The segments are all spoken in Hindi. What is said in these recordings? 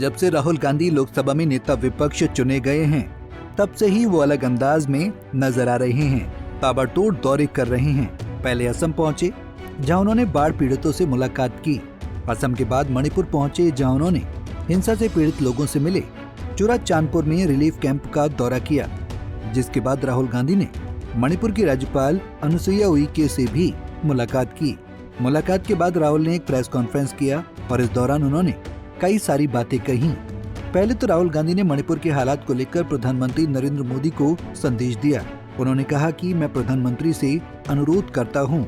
जब से राहुल गांधी लोकसभा में नेता विपक्ष चुने गए हैं, तब से ही वो अलग अंदाज में नजर आ रहे हैं। ताबड़तोड़ दौरे कर रहे हैं। पहले असम पहुंचे, जहां उन्होंने बाढ़ पीड़ितों से मुलाकात की। असम के बाद मणिपुर पहुंचे, जहां उन्होंने हिंसा से पीड़ित लोगों से मिले। चुराचांदपुर में रिलीफ कैंप का दौरा किया, जिसके बाद राहुल गांधी ने मणिपुर की राज्यपाल अनुसुईया उइके से भी मुलाकात की। मुलाकात के बाद राहुल ने एक प्रेस कॉन्फ्रेंस किया और इस दौरान उन्होंने कई सारी बातें कही। पहले तो राहुल गांधी ने मणिपुर के हालात को लेकर प्रधानमंत्री नरेंद्र मोदी को संदेश दिया। उन्होंने कहा कि मैं प्रधानमंत्री से अनुरोध करता हूं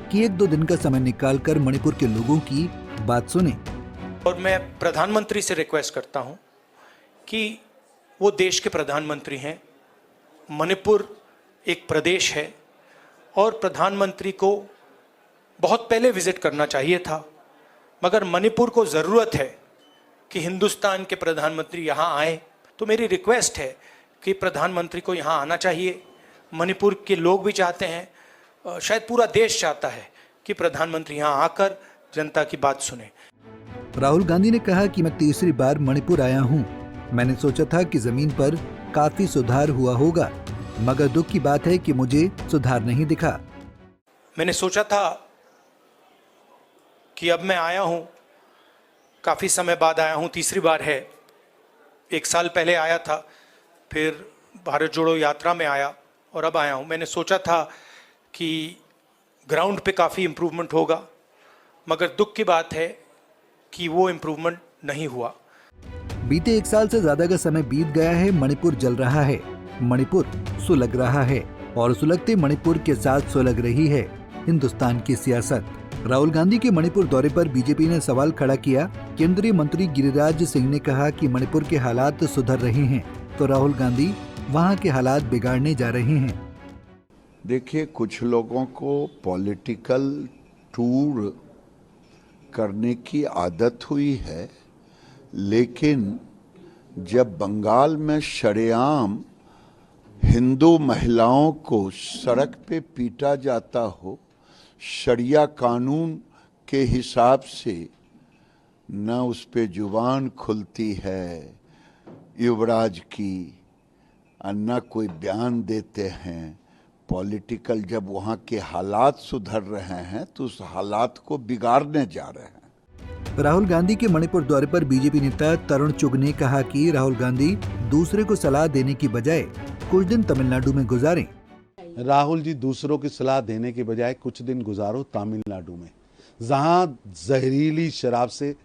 कि 1-2 दिन का समय निकालकर मणिपुर के लोगों की बात सुने। और मैं प्रधानमंत्री से रिक्वेस्ट करता हूं कि वो देश के प्रधानमंत्री हैं, मणिपुर एक प्रदेश है और प्रधानमंत्री को बहुत पहले विजिट करना चाहिए था, मगर मणिपुर को ज़रूरत है कि हिंदुस्तान के प्रधानमंत्री यहाँ आए। तो मेरी रिक्वेस्ट है कि प्रधानमंत्री को यहाँ आना चाहिए। मणिपुर के लोग भी चाहते हैं, शायद पूरा देश चाहता है कि प्रधानमंत्री यहाँ आकर जनता की बात सुने। राहुल गांधी ने कहा कि मैं तीसरी बार मणिपुर आया हूँ। मैंने सोचा था कि जमीन पर काफी सुधार हुआ होगा, मगर दुख की बात है कि मुझे सुधार नहीं दिखा। मैंने सोचा था कि अब मैं आया हूँ, काफ़ी समय बाद आया हूँ, तीसरी बार है। 1 साल पहले आया था, फिर भारत जोड़ो यात्रा में आया और अब आया हूँ। मैंने सोचा था कि ग्राउंड पे काफ़ी इम्प्रूवमेंट होगा, मगर दुख की बात है कि वो इम्प्रूवमेंट नहीं हुआ। बीते 1 साल से ज्यादा का समय बीत गया है। मणिपुर जल रहा है, मणिपुर सुलग रहा है और सुलगते मणिपुर के साथ सुलग रही है हिंदुस्तान की सियासत। राहुल गांधी के मणिपुर दौरे पर बीजेपी ने सवाल खड़ा किया। केंद्रीय मंत्री गिरिराज सिंह ने कहा कि मणिपुर के हालात सुधर रहे हैं, तो राहुल गांधी वहां के हालात बिगाड़ने जा रहे हैं। देखिए, कुछ लोगों को पॉलिटिकल टूर करने की आदत हुई है, लेकिन जब बंगाल में शरेआम हिंदू महिलाओं को सड़क पे पीटा जाता हो, शरिया कानून के हिसाब से न उस पे जुबान खुलती है युवराज की, न कोई बयान देते हैं। पॉलिटिकल जब वहाँ के हालात सुधर रहे हैं तो उस हालात को बिगाड़ने जा रहे हैं। राहुल गांधी के मणिपुर दौरे पर बीजेपी नेता तरुण चुग ने कहा कि राहुल गांधी दूसरे को सलाह देने की बजाय कुछ दिन तमिलनाडु में गुजारें। राहुल जी, दूसरों की सलाह देने के बजाय कुछ दिन गुजारो तमिलनाडु में, जहां जहरीली शराब से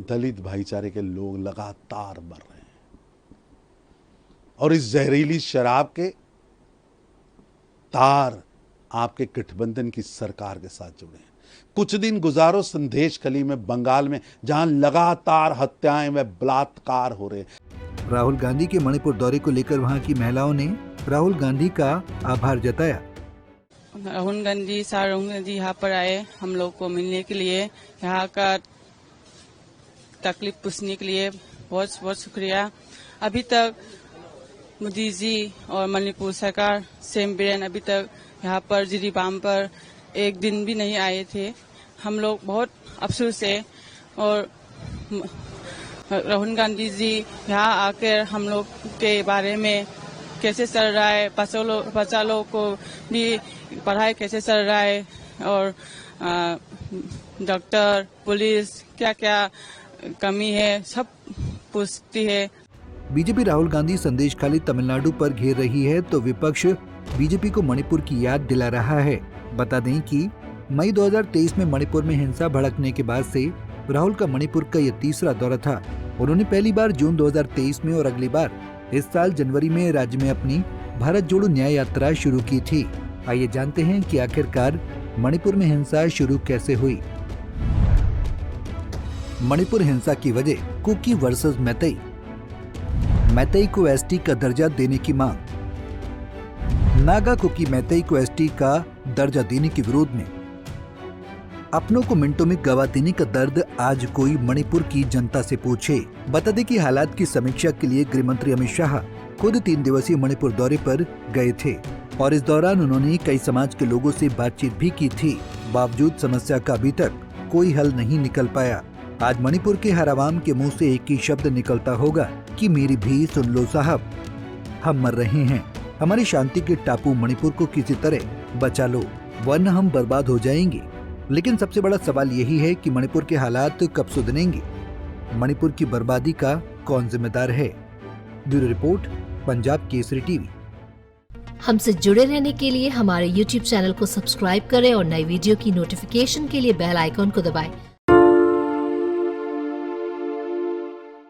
दलित भाईचारे के लोग लगातार मर रहे हैं और इस जहरीली शराब के तार आपके गठबंधन की सरकार के साथ जुड़े हैं। कुछ दिन गुजारो संदेशखाली में, बंगाल में, जहां लगातार हत्याएं व बलात्कार हो रहे हैं। राहुल गांधी के मणिपुर दौरे को लेकर वहां की महिलाओं ने राहुल गांधी का आभार जताया। राहुल गांधी यहाँ पर आए हम लोग को मिलने के लिए, यहाँ का तकलीफ पूछने के लिए बहुत बहुत शुक्रिया। अभी तक मोदी जी और मणिपुर सरकार सेम बिरेन अभी तक यहाँ पर जिरीबाम पर 1 दिन भी नहीं आए थे। हम लोग बहुत अफसोस है और राहुल गांधी जी यहाँ आकर हम लोग के बारे में कैसे चल रहा है, बच्चा लोग को भी पढ़ाई कैसे चल रहा है और डॉक्टर, पुलिस क्या क्या कमी है सब पूछती है। बीजेपी राहुल गांधी संदेशखाली तमिलनाडु पर घेर रही है, तो विपक्ष बीजेपी को मणिपुर की याद दिला रहा है। बता दें कि मई 2023 में मणिपुर में हिंसा भड़कने के बाद से राहुल का मणिपुर का यह तीसरा दौरा था। उन्होंने पहली बार जून 2023 में और अगली बार इस साल जनवरी में राज्य में अपनी भारत जोड़ो न्याय यात्रा शुरू की थी। आइए जानते हैं कि आखिरकार मणिपुर में हिंसा शुरू कैसे हुई। मणिपुर हिंसा की वजह कुकी वर्सेस मैतेई। मैतेई को एसटी का दर्जा देने की मांग। नागा कुकी मैतेई को एसटी का दर्जा देने के विरोध में अपनों को मिनटों में गवा देने का दर्द आज कोई मणिपुर की जनता से पूछे। बता दें कि हालात की समीक्षा के लिए गृह मंत्री अमित शाह खुद 3 दिवसीय मणिपुर दौरे पर गए थे और इस दौरान उन्होंने कई समाज के लोगों से बातचीत भी की थी। बावजूद समस्या का अभी तक कोई हल नहीं निकल पाया। आज मणिपुर के हर आवाम के मुंह से एक ही शब्द निकलता होगा कि मेरी भी सुन लो साहब, हम मर रहे हैं। हमारी शांति के टापू मणिपुर को किसी तरह बचा लो, वरना हम बर्बाद हो जाएंगे। लेकिन सबसे बड़ा सवाल यही है कि मणिपुर के हालात कब सुधरेंगे? मणिपुर की बर्बादी का कौन जिम्मेदार है? Bureau report, Punjab Kesari TV. हमसे जुड़े रहने के लिए हमारे YouTube चैनल को सब्सक्राइब करें और नई वीडियो की नोटिफिकेशन के लिए बेल आइकॉन को दबाएं।